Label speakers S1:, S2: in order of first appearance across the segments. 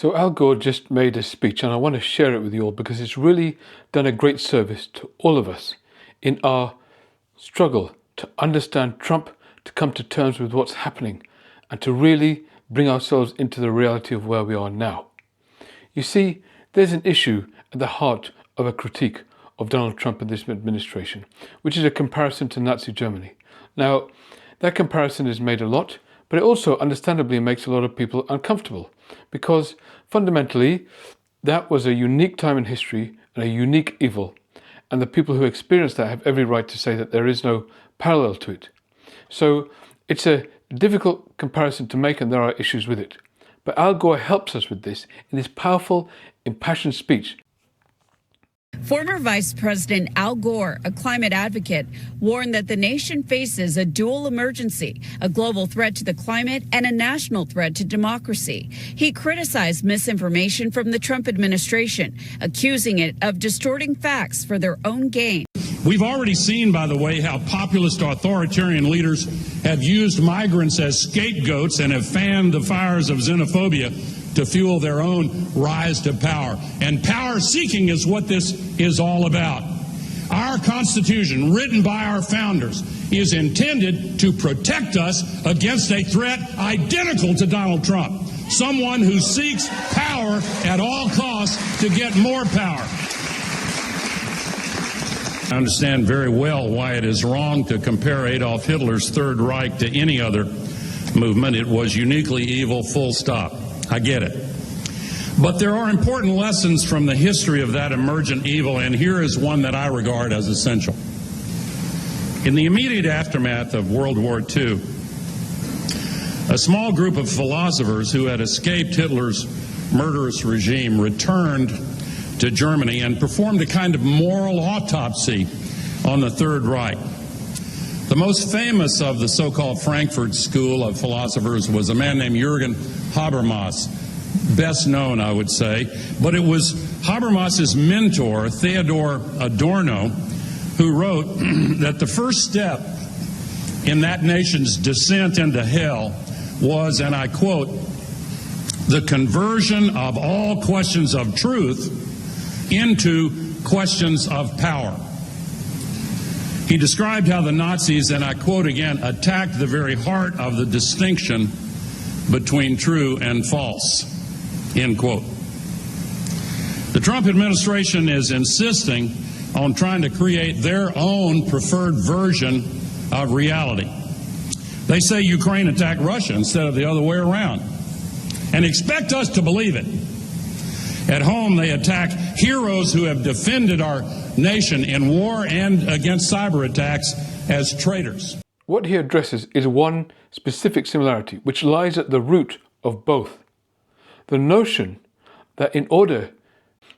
S1: So Al Gore just made a speech, and I want to share it with you all because it's really done a great service to all of us in our struggle to understand Trump, to come to terms with what's happening, and to really bring ourselves into the reality of where we are now. You see, there's an issue at the heart of a critique of Donald Trump and this administration, which is a comparison to Nazi Germany. Now, that comparison is made a lot, but it also understandably makes a lot of people uncomfortable because fundamentally that was a unique time in history and a unique evil, and the people who experienced that have every right to say that there is no parallel to it. So it's a difficult comparison to make, and there are issues with it. But Al Gore helps us with this in his powerful, impassioned speech.
S2: Former Vice President Al Gore, a climate advocate, warned that the nation faces a dual emergency, a global threat to the climate and a national threat to democracy. He criticized misinformation from the Trump administration, accusing it of distorting facts for their own gain.
S3: We've already seen, by the way, how populist authoritarian leaders have used migrants as scapegoats and have fanned the fires of xenophobia to fuel their own rise to power. And power seeking is what this is all about. Our Constitution, written by our founders, is intended to protect us against a threat identical to Donald Trump, someone who seeks power at all costs to get more power. I understand very well why it is wrong to compare Adolf Hitler's Third Reich to any other movement. It was uniquely evil, full stop. I get it. But there are important lessons from the history of that emergent evil, and here is one that I regard as essential. In the immediate aftermath of World War II, a small group of philosophers who had escaped Hitler's murderous regime returned to Germany and performed a kind of moral autopsy on the Third Reich. The most famous of the so-called Frankfurt School of philosophers was a man named Jürgen Habermas, best known, I would say, but it was Habermas's mentor, Theodor Adorno, who wrote that the first step in that nation's descent into hell was, and I quote, the conversion of all questions of truth into questions of power. He described how the Nazis, and I quote again, attacked the very heart of the distinction between true and false, end quote. The Trump administration is insisting on trying to create their own preferred version of reality. They say Ukraine attacked Russia instead of the other way around, and expect us to believe it. At home, they attack heroes who have defended our nation in war and against cyber attacks as traitors.
S1: What he addresses is one specific similarity, which lies at the root of both. The notion that in order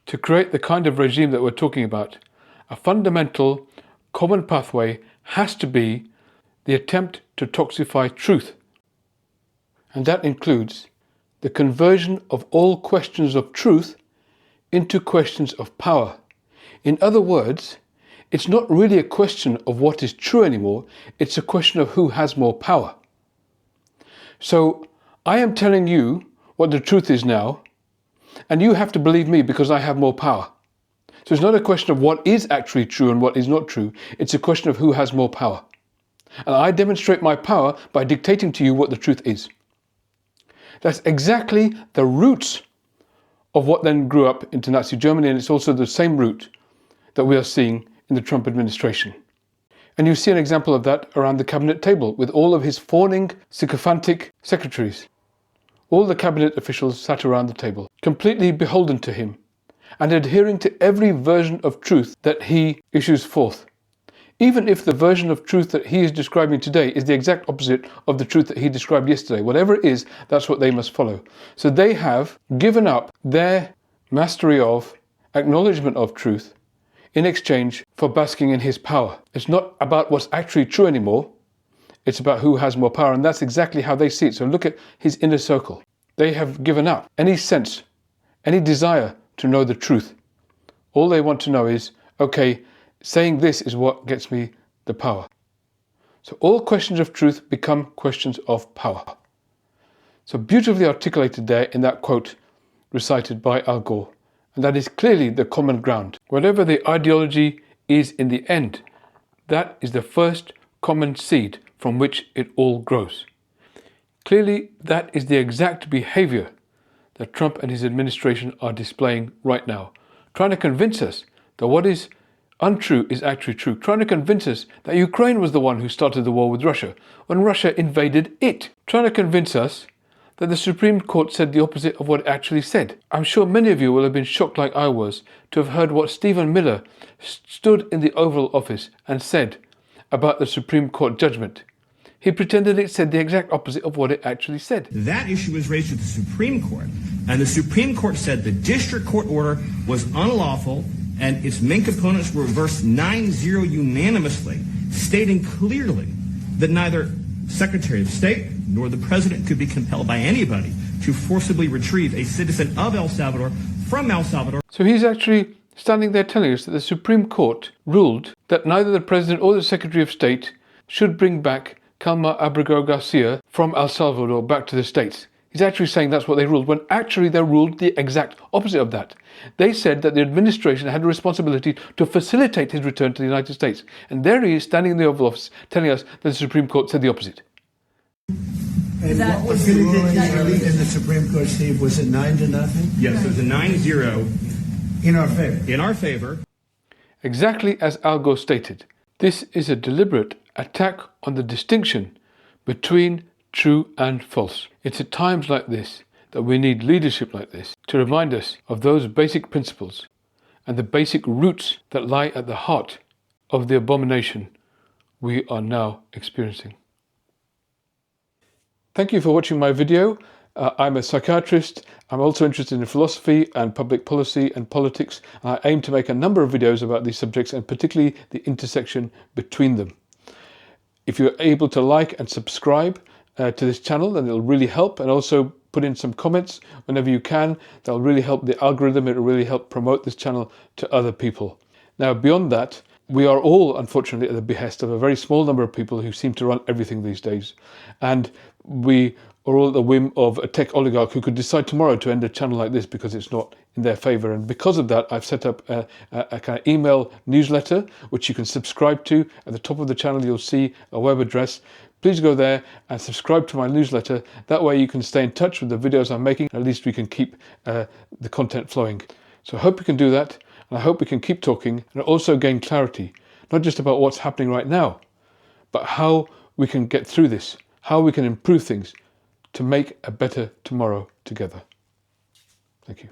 S1: to create the kind of regime that we're talking about, a fundamental common pathway has to be the attempt to toxify truth. And that includes the conversion of all questions of truth into questions of power. In other words, it's not really a question of what is true anymore, it's a question of who has more power. So I am telling you what the truth is now, and you have to believe me because I have more power. So it's not a question of what is actually true and what is not true, it's a question of who has more power. And I demonstrate my power by dictating to you what the truth is. That's exactly the roots of what then grew up into Nazi Germany, and it's also the same root that we are seeing in the Trump administration. And you see an example of that around the cabinet table with all of his fawning, sycophantic secretaries. All the cabinet officials sat around the table, completely beholden to him and adhering to every version of truth that he issues forth. Even if the version of truth that he is describing today is the exact opposite of the truth that he described yesterday. Whatever it is, that's what they must follow. So they have given up their mastery of, acknowledgement of truth in exchange for basking in his power. It's not about what's actually true anymore. It's about who has more power, and that's exactly how they see it. So look at his inner circle. They have given up any sense, any desire to know the truth. All they want to know is, okay, saying this is what gets me the power. So all questions of truth become questions of power. So beautifully articulated there in that quote recited by Al Gore, and that is clearly the common ground. Whatever the ideology is in the end, that is the first common seed from which it all grows. Clearly, that is the exact behavior that Trump and his administration are displaying right now, trying to convince us that what is untrue is actually true, trying to convince us that Ukraine was the one who started the war with Russia when Russia invaded it, trying to convince us that the Supreme Court said the opposite of what it actually said. I'm sure many of you will have been shocked like I was to have heard what Stephen Miller stood in the Oval Office and said about the Supreme Court judgment. He pretended it said the exact opposite of what it actually said.
S4: That issue was raised to the Supreme Court, and the Supreme Court said the district court order was unlawful and its main components were reversed 9-0 unanimously, stating clearly that neither Secretary of State nor the President could be compelled by anybody to forcibly retrieve a citizen of El Salvador from El Salvador.
S1: So he's actually standing there telling us that the Supreme Court ruled that neither the President or the Secretary of State should bring back Calma Abrego Garcia from El Salvador back to the States. He's actually saying that's what they ruled, when actually they ruled the exact opposite of that. They said that the administration had a responsibility to facilitate his return to the United States. And there he is standing in the Oval Office telling us that the Supreme Court said the opposite.
S5: And what was the ruling in the Supreme Court, Steve? Was it 9-0?
S4: Yes, it was a 9-0.
S5: In our favor.
S4: In our favor.
S1: Exactly as Al Gore stated, this is a deliberate attack on the distinction between true and false. It's at times like this that we need leadership like this to remind us of those basic principles and the basic roots that lie at the heart of the abomination we are now experiencing. Thank you for watching my video. I'm a psychiatrist. I'm also interested in philosophy and public policy and politics. I aim to make a number of videos about these subjects and particularly the intersection between them. If you're able to like and subscribe to this channel, then it'll really help, and also put in some comments whenever you can. That'll really help the algorithm. It'll really help promote this channel to other people. Now, beyond that, we are all, unfortunately, at the behest of a very small number of people who seem to run everything these days. And we are all at the whim of a tech oligarch who could decide tomorrow to end a channel like this because it's not in their favor. And because of that, I've set up a kind of email newsletter, which you can subscribe to. At the top of the channel, you'll see a web address. Please go there and subscribe to my newsletter. That way you can stay in touch with the videos I'm making. At least we can keep the content flowing. So I hope you can do that. And I hope we can keep talking and also gain clarity, not just about what's happening right now, but how we can get through this, how we can improve things to make a better tomorrow together. Thank you.